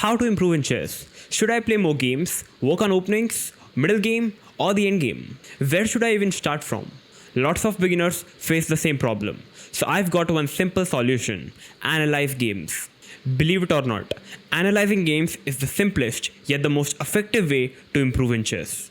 How to improve in chess? Should I play more games, work on openings, middle game, or the end game? Where should I even start from? Lots of beginners face the same problem. So I've got one simple solution: analyze games. Believe it or not, analyzing games is the simplest yet the most effective way to improve in chess.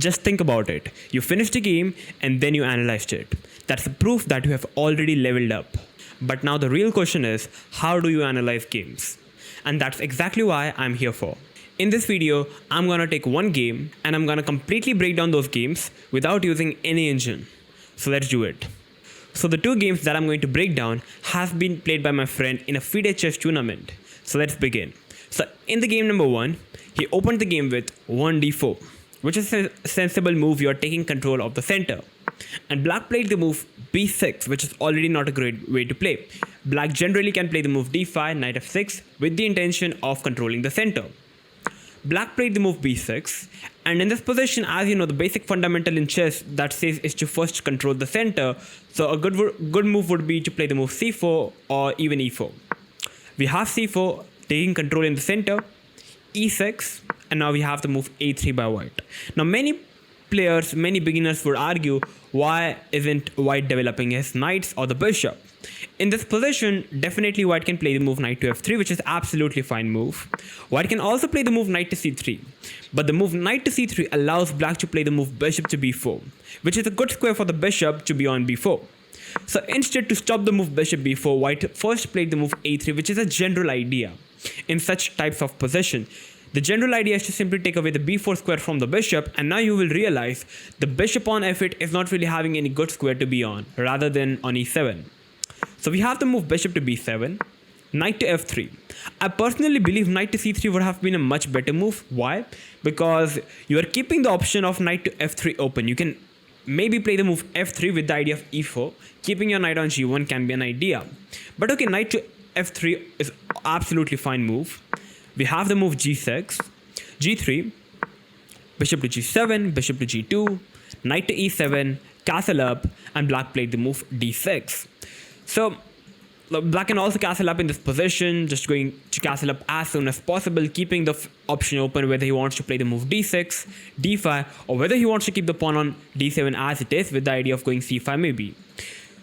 Just think about it. You finished a game and then you analyzed it. That's the proof that you have already leveled up. But now the real question is, how do you analyze games? And that's exactly why I'm here for. In this video, I'm gonna take one game and I'm gonna completely break down those games without using any engine. So let's do it. So the two games that I'm going to break down have been played by my friend in a FIDE chess tournament. So let's begin. So in the game number 1, he opened the game with 1d4, which is a sensible move. You're taking control of the center. And black played the move b6, which is already not a great way to play. Black generally can play the move d5, knight f6 with the intention of controlling the center. Black played the move b6, and in this position, as you know, the basic fundamental in chess that says is to first control the center. So a good move would be to play the move c4 or even e4. We have c4 taking control in the center, e6, and now we have the move a3 by white. Now many beginners would argue, why isn't white developing his knights or the bishop? In this position, definitely white can play the move knight to f3, which is absolutely fine move. White can also play the move knight to c3, but the move knight to c3 allows black to play the move bishop to b4, which is a good square for the bishop to be on b4. So instead, to stop the move bishop b4, white first played the move a3, which is a general idea in such types of position. The general idea is to simply take away the b4 square from the bishop, and now you will realize the bishop on f8 is not really having any good square to be on, rather than on e7. So we have the move bishop to b7, knight to f3. I personally believe knight to c3 would have been a much better move. Why? Because you are keeping the option of knight to f3 open. You can maybe play the move f3 with the idea of e4. Keeping your knight on g1 can be an idea. But okay, knight to f3 is absolutely fine move. We have the move g6, g3, bishop to g7, bishop to g2, knight to e7, castle up, and black played the move d6. So black can also castle up in this position, just going to castle up as soon as possible, keeping the option open whether he wants to play the move d6, d5, or whether he wants to keep the pawn on d7 as it is with the idea of going c5 maybe.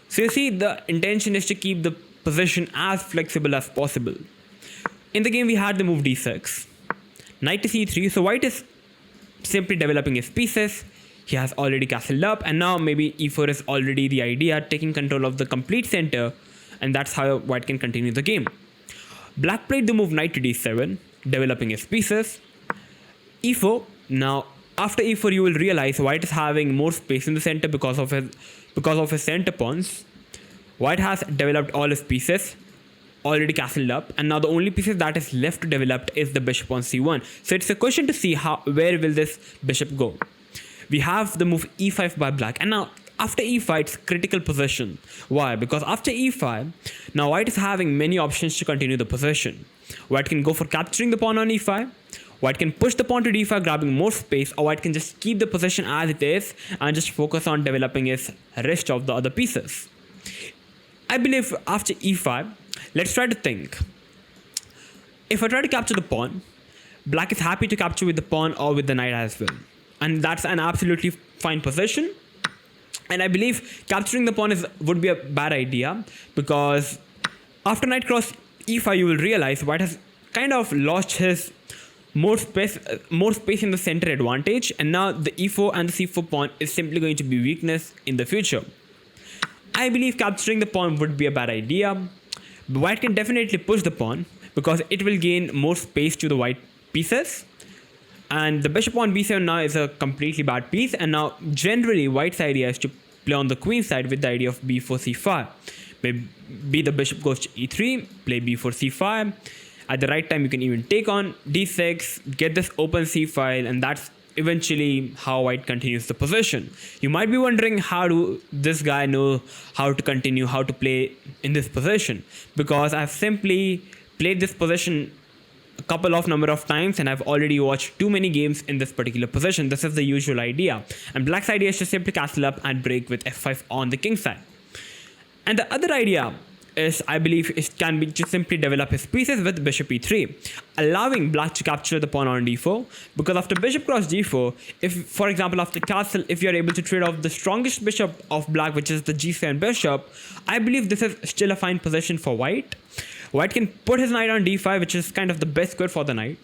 So you see, the intention is to keep the position as flexible as possible. In the game, we had the move d6, knight to c3, so white is simply developing his pieces. He has already castled up, and now maybe e4 is already the idea, taking control of the complete center, and that's how white can continue the game. Black played the move knight to d7, developing his pieces. e4, now after e4 you will realize white is having more space in the center because of his center pawns. White has developed all his pieces, already castled up, and now the only pieces that is left to develop is the bishop on c1. So it's a question to see where will this bishop go. We have the move e5 by black, and now after e5 it's critical position. Why? Because after e5, now white is having many options to continue the position. White can go for capturing the pawn on e5, white can push the pawn to d5 grabbing more space, or white can just keep the position as it is and just focus on developing his rest of the other pieces. I believe after e5, let's try to think. If I try to capture the pawn, black is happy to capture with the pawn or with the knight as well. And that's an absolutely fine position. And I believe capturing the pawn would be a bad idea, because after knight cross e5, you will realize white has kind of lost his more space in the center advantage, and now the e4 and the c4 pawn is simply going to be weakness in the future. I believe capturing the pawn would be a bad idea. White can definitely push the pawn because it will gain more space to the white pieces. And the bishop on b7 now is a completely bad piece. And now generally white's idea is to play on the queen side with the idea of b4 c5. Maybe the bishop goes to e3, play b4 c5. At the right time you can even take on d6, get this open c file, and that's eventually how white continues the position. You might be wondering, how do this guy know how to continue, how to play in this position? Because I've simply played this position a number of times, and I've already watched too many games in this particular position. This is the usual idea. And black's idea is to simply castle up and break with f5 on the king side. And the other idea is, I believe, it can be just simply develop his pieces with bishop e3, allowing black to capture the pawn on d4. Because after bishop cross d4, if, for example, after castle, if you are able to trade off the strongest bishop of black, which is the g7 bishop, I believe this is still a fine position for white. White can put his knight on d5, which is kind of the best square for the knight.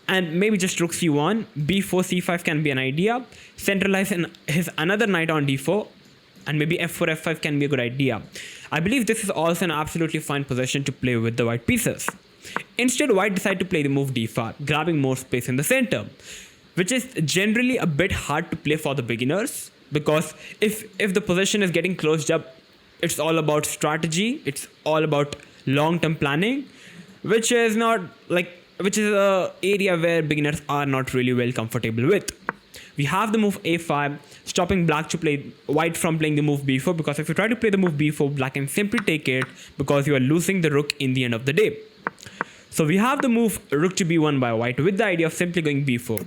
And maybe just rook c1, b4, c5 can be an idea. Centralize his another knight on d4, and maybe f4, f5 can be a good idea. I believe this is also an absolutely fine position to play with the white pieces. Instead, white decided to play the move d5, grabbing more space in the center, which is generally a bit hard to play for the beginners, because if the position is getting closed up, it's all about strategy, it's all about long-term planning, which is a area where beginners are not really well comfortable with. We have the move a5, stopping black to play white from playing the move b4, because if you try to play the move b4, black can simply take it because you are losing the rook in the end of the day. So we have the move rook to b1 by white with the idea of simply going b4.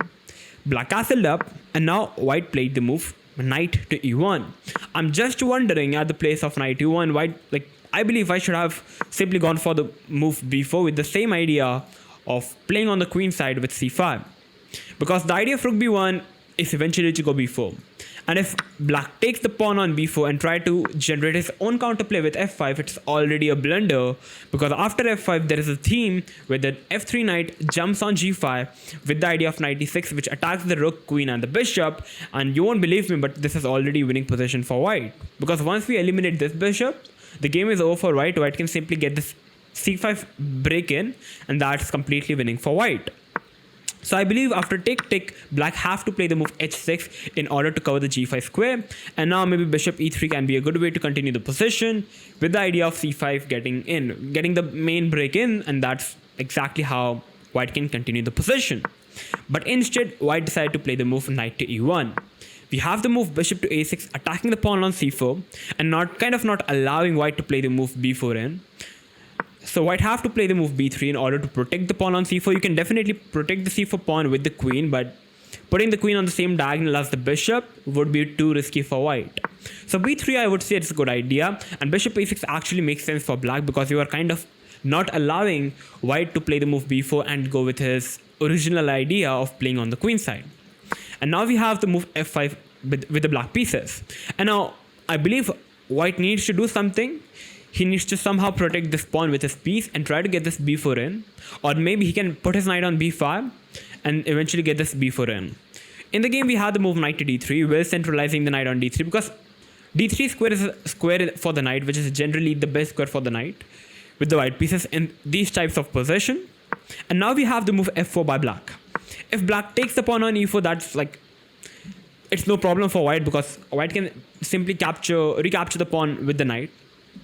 Black castled up, and now white played the move knight to e1. I'm just wondering, at the place of knight e1, white, I believe I should have simply gone for the move b4 with the same idea of playing on the queen side with c5, because the idea of rook b1 is eventually to go b4. And if black takes the pawn on b4 and try to generate his own counterplay with f5, it's already a blunder, because after f5 there is a theme where the f3 knight jumps on g5 with the idea of knight e6, which attacks the rook, queen and the bishop. And you won't believe me, but this is already winning position for white, because once we eliminate this bishop, the game is over for white. White can simply get this c5 break in, and that's completely winning for white. So I believe after take, black have to play the move h6 in order to cover the g5 square. And now maybe bishop e3 can be a good way to continue the position, with the idea of c5 getting the main break in, and that's exactly how white can continue the position. But instead, white decided to play the move knight to e1. We have the move bishop to a6, attacking the pawn on c4, and not allowing white to play the move b4 in. So white have to play the move b3 in order to protect the pawn on c4. You can definitely protect the c4 pawn with the queen, but putting the queen on the same diagonal as the bishop would be too risky for white. So b3, I would say it's a good idea, and bishop a6 actually makes sense for black, because you are kind of not allowing white to play the move b4 and go with his original idea of playing on the queen side. And now we have the move f5 with the black pieces. And now I believe white needs to do something. He needs to somehow protect this pawn with his piece and try to get this b4 in. Or maybe he can put his knight on b5 and eventually get this b4 in. In the game, we had the move knight to d3, well centralizing the knight on d3, because d3 square is a square for the knight, which is generally the best square for the knight, with the white pieces in these types of position. And now we have the move f4 by black. If black takes the pawn on e4, that's it's no problem for white, because white can simply recapture the pawn with the knight.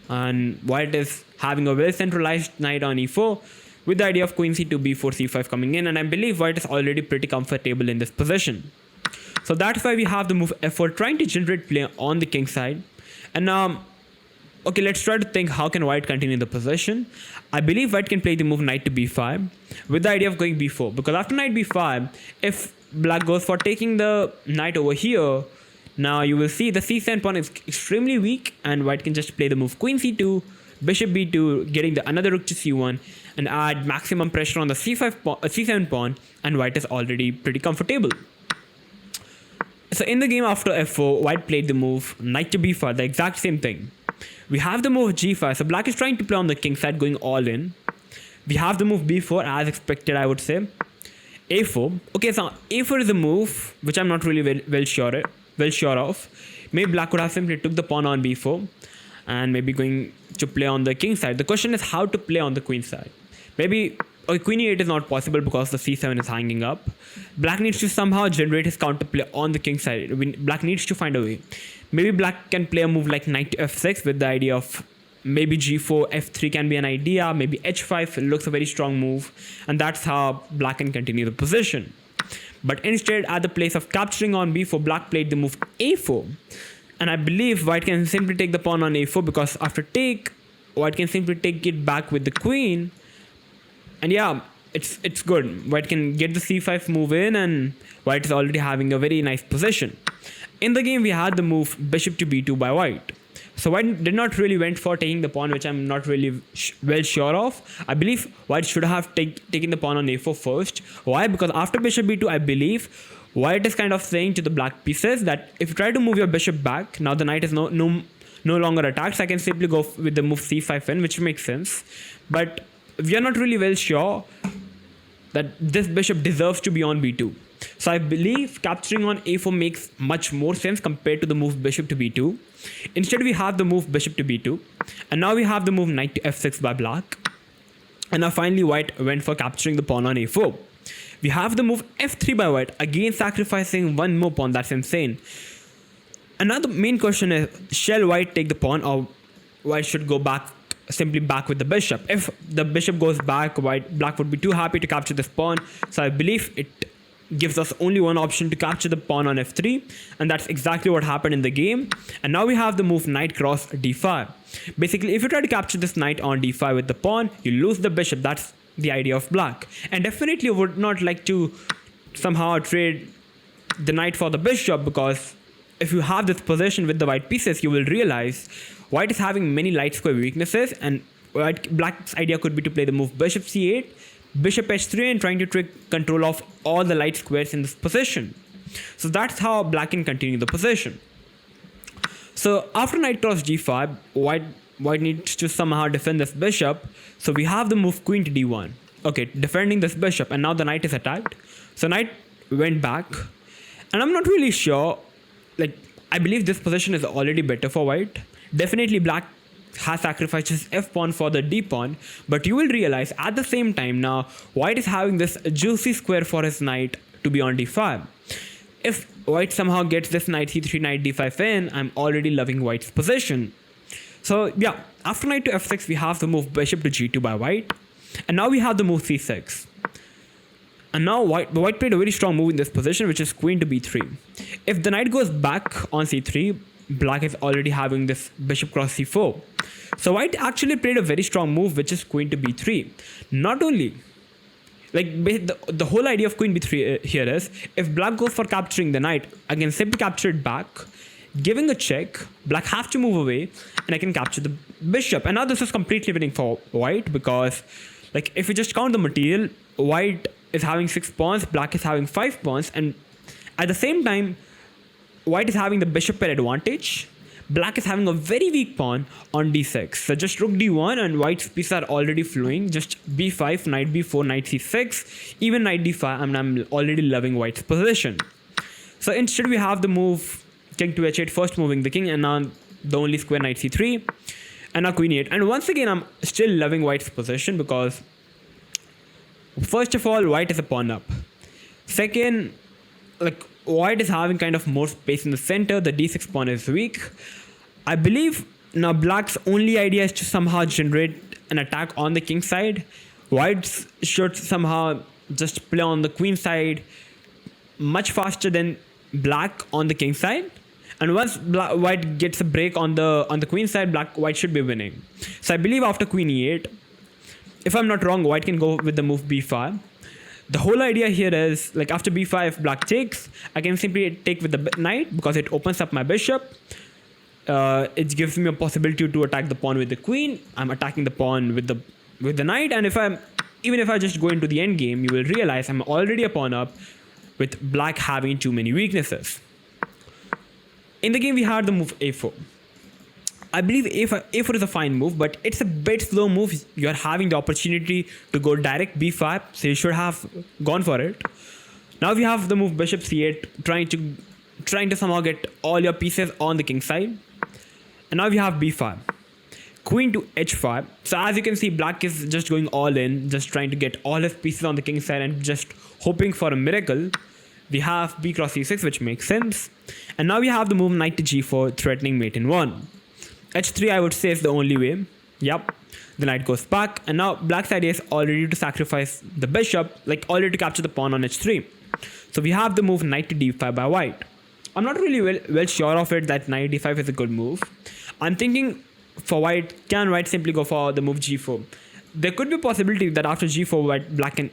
And white is having a well centralized knight on e4 with the idea of queen c2, b4, c5 coming in, and I believe white is already pretty comfortable in this position. So that's why we have the move f4, trying to generate play on the king side. And okay, let's try to think how can white continue the position. I believe white can play the move knight to b5 with the idea of going b4, because after knight b5, if black goes for taking the knight over here, now you will see the c7 pawn is extremely weak, and white can just play the move queen c2, bishop b2, getting the another rook to c1, and add maximum pressure on the c7 pawn, and white is already pretty comfortable. So in the game after f4, white played the move knight to b5, the exact same thing. We have the move g5, so black is trying to play on the king side, going all in. We have the move b4 as expected, I would say. a4. Okay, so a4 is a move which I'm not really well sure of. Maybe black could have simply took the pawn on b4 and maybe going to play on the king side. The question is how to play on the queen side. Maybe queen e8 is not possible because the c7 is hanging up. Black needs to somehow generate his counterplay on the king side. Black needs to find a way. Maybe black can play a move like knight to f6 with the idea of maybe g4, f3 can be an idea. Maybe h5 looks a very strong move, and that's how black can continue the position. But instead, at the place of capturing on b4, black played the move a4. And I believe white can simply take the pawn on a4, because after take, white can simply take it back with the queen. And yeah, it's good. White can get the c5 move in, and white is already having a very nice position. In the game, we had the move bishop to b2 by white. So white did not really went for taking the pawn, which I'm not really well sure of. I believe white should have taken the pawn on a4 first. Why? Because after bishop b2, I believe white is kind of saying to the black pieces that if you try to move your bishop back, now the knight is no longer attacked. So I can simply go with the move c5n, which makes sense. But we are not really well sure that this bishop deserves to be on b2. So I believe capturing on a4 makes much more sense compared to the move bishop to b2. Instead, we have the move bishop to b2. And now we have the move knight to f6 by black. And now finally white went for capturing the pawn on a4. We have the move f3 by white, again sacrificing one more pawn. That's insane. Another main question is, shall white take the pawn, or white should go back, simply back with the bishop? If the bishop goes back, black would be too happy to capture this pawn. So I believe it gives us only one option to capture the pawn on f3, and that's exactly what happened in the game. And now we have the move knight cross d5. Basically, if you try to capture this knight on d5 with the pawn, you lose the bishop. That's the idea of black. And definitely would not like to somehow trade the knight for the bishop, because if you have this position with the white pieces, you will realize white is having many light square weaknesses, and black's idea could be to play the move bishop c8, bishop h3, and trying to take control of all the light squares in this position. So that's how black can continue the position. So after knight cross g5, white needs to somehow defend this bishop. So we have the move queen to d1. Okay, defending this bishop, and now the knight is attacked. So knight went back, and I'm not really sure. I believe this position is already better for white. Definitely black has sacrificed his f pawn for the d pawn, but you will realize at the same time now white is having this juicy square for his knight to be on d5. If white somehow gets this knight c3, knight d5 in, I'm already loving white's position. So yeah, after knight to f6, we have the move bishop to g2 by white, and now we have the move c6. And now white played a very strong move in this position, which is queen to b3. If the knight goes back on c3, black is already having this bishop cross c4. So white actually played a very strong move, which is queen to b3. Not only, the whole idea of queen b3 here is, if black goes for capturing the knight, I can simply capture it back, giving a check. Black has to move away, and I can capture the bishop. And now this is completely winning for white, because if you just count the material, white is having 6 pawns, black is having 5 pawns, and at the same time, white is having the bishop pair advantage. Black is having a very weak pawn on d6. So just rook d1, and white's pieces are already flowing. Just b5, knight b4, knight c6, even knight d5, and I'm already loving white's position. So instead we have the move king to h8, first moving the king, and now the only square knight c3, and now queen e8. And once again, I'm still loving white's position, because first of all, white is a pawn up. Second, white is having kind of more space in the center. The d6 pawn is weak. I believe now black's only idea is to somehow generate an attack on the king side. White should somehow just play on the queen side much faster than black on the king side. And once white gets a break on the queen side, white should be winning. So I believe after queen e8, if I'm not wrong, white can go with the move b5. The whole idea here is, after b5, if black takes, I can simply take with the knight, because it opens up my bishop. It gives me a possibility to attack the pawn with the queen. I'm attacking the pawn with the knight, and even if I just go into the end game, you will realize I'm already a pawn up, with black having too many weaknesses. In the game, we had the move a4. I believe a4 is a fine move, but it's a bit slow move. You're having the opportunity to go direct b5, so you should have gone for it. Now we have the move bishop c8, trying to somehow get all your pieces on the king side. And now we have b5. Queen to h5. So as you can see, black is just going all in, just trying to get all his pieces on the king side and just hoping for a miracle. We have b cross e6, which makes sense. And now we have the move knight to g4, threatening mate in 1. h3, I would say, is the only way. Yep. The knight goes back, and now black's idea is already to sacrifice the bishop, already to capture the pawn on h3. So we have the move knight to d5 by white. I'm not really well sure of it that knight d5 is a good move. I'm thinking for white, can white simply go for the move g4? There could be a possibility that after g4, black can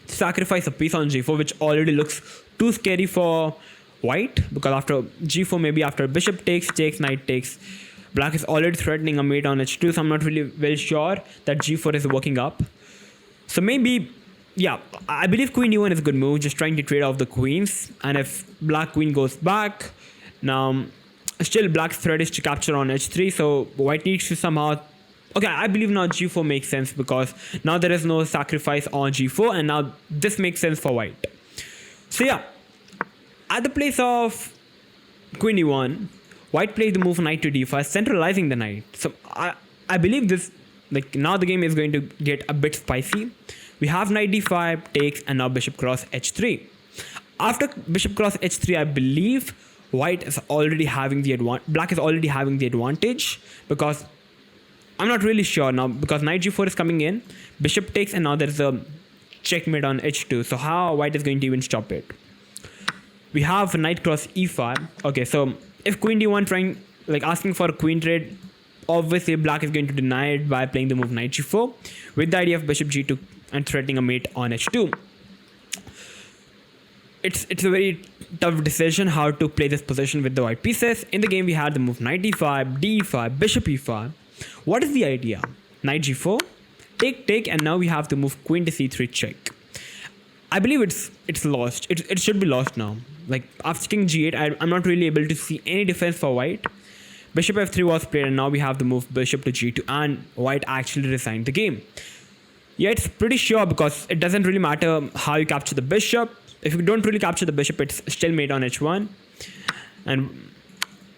sacrifice a piece on g4, which already looks too scary for white, because after g4, maybe after bishop takes, knight takes, Black is already threatening a mate on h2, so I'm not really well sure that g4 is working up. So maybe, yeah, I believe queen e1 is a good move, just trying to trade off the queens. And if black queen goes back, now still black's threat is to capture on h3, so white needs to somehow... Okay, I believe now g4 makes sense because now there is no sacrifice on g4 and now this makes sense for white. So yeah, at the place of queen e1, white plays the move knight to d5, centralizing the knight. So I believe this, like now the game is going to get a bit spicy. We have knight d5 takes and now bishop cross h3. After bishop cross h3, I believe white is already having the black is already having the advantage because I'm not really sure now because knight g4 is coming in, bishop takes, and now there's a checkmate on h2. So how white is going to even stop it? We have knight cross e5. Okay, so if queen d1 trying, like asking for a queen trade, obviously black is going to deny it by playing the move knight g4 with the idea of bishop g2 and threatening a mate on h2. It's a very tough decision how to play this position with the white pieces. In the game, we had the move knight d5, d5, bishop e5. What is the idea? Knight g4, take, and now we have to move queen to c3 check. I believe it's lost. It should be lost now. Like after king g8, I'm not really able to see any defense for white. Bishop f3 was played, and now we have the move bishop to g2, and white actually resigned the game. Yeah, it's pretty sure because it doesn't really matter how you capture the bishop. If you don't really capture the bishop, it's still mate on h1. And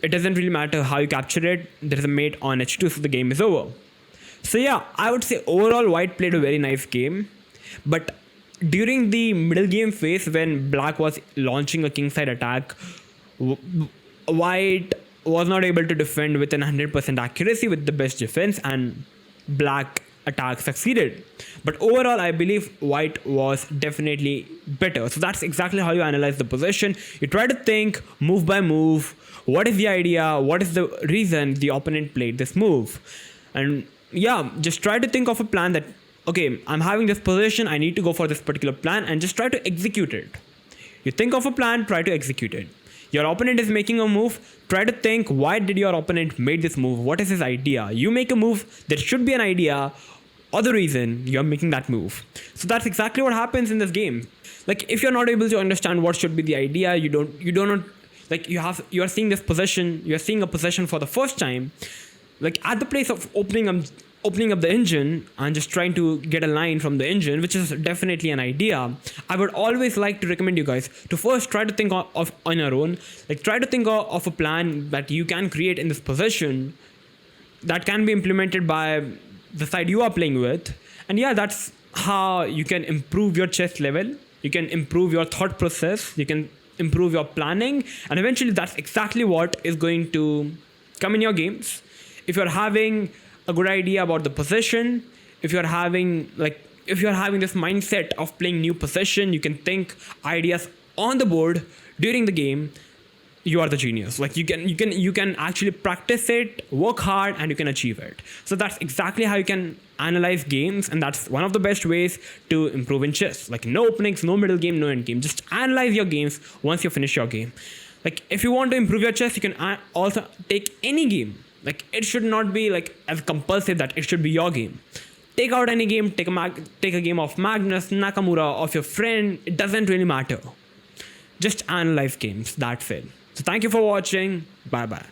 it doesn't really matter how you capture it. There's a mate on h2, so the game is over. So yeah, I would say overall white played a very nice game. But during the middle game phase, when black was launching a kingside attack, white was not able to defend with an 100% accuracy with the best defense, and black attack succeeded. But overall, I believe white was definitely better. So that's exactly how you analyze the position. You try to think move by move. What is the idea? What is the reason the opponent played this move? And yeah, just try to think of a plan that, okay, I'm having this position, I need to go for this particular plan, and just try to execute it. You think of a plan, try to execute it. Your opponent is making a move, try to think why did your opponent make this move? What is his idea? You make a move, there should be an idea or the reason you're making that move. So that's exactly what happens in this game. Like if you're not able to understand what should be the idea, you don't like you are seeing this position, you're seeing a position for the first time. Like at the place of opening up the engine and just trying to get a line from the engine, which is definitely an idea, I would always like to recommend you guys to first try to think of on your own. Like try to think of a plan that you can create in this position that can be implemented by the side you are playing with. And yeah, that's how you can improve your chess level. You can improve your thought process. You can improve your planning. And eventually that's exactly what is going to come in your games. If you're having a good idea about the position, if you're having this mindset of playing new position, you can think ideas on the board during the game, you are the genius. Like you can actually practice it, work hard, and you can achieve it. So that's exactly how you can analyze games, and that's one of the best ways to improve in chess. Like no openings, no middle game, no end game. Just analyze your games once you finish your game. Like if you want to improve your chess, you can also take any game. Like it should not be like as compulsive that it should be your game. Take out any game, take a game of Magnus, Nakamura, of your friend. It doesn't really matter. Just analyze games. That's it. So thank you for watching. Bye bye.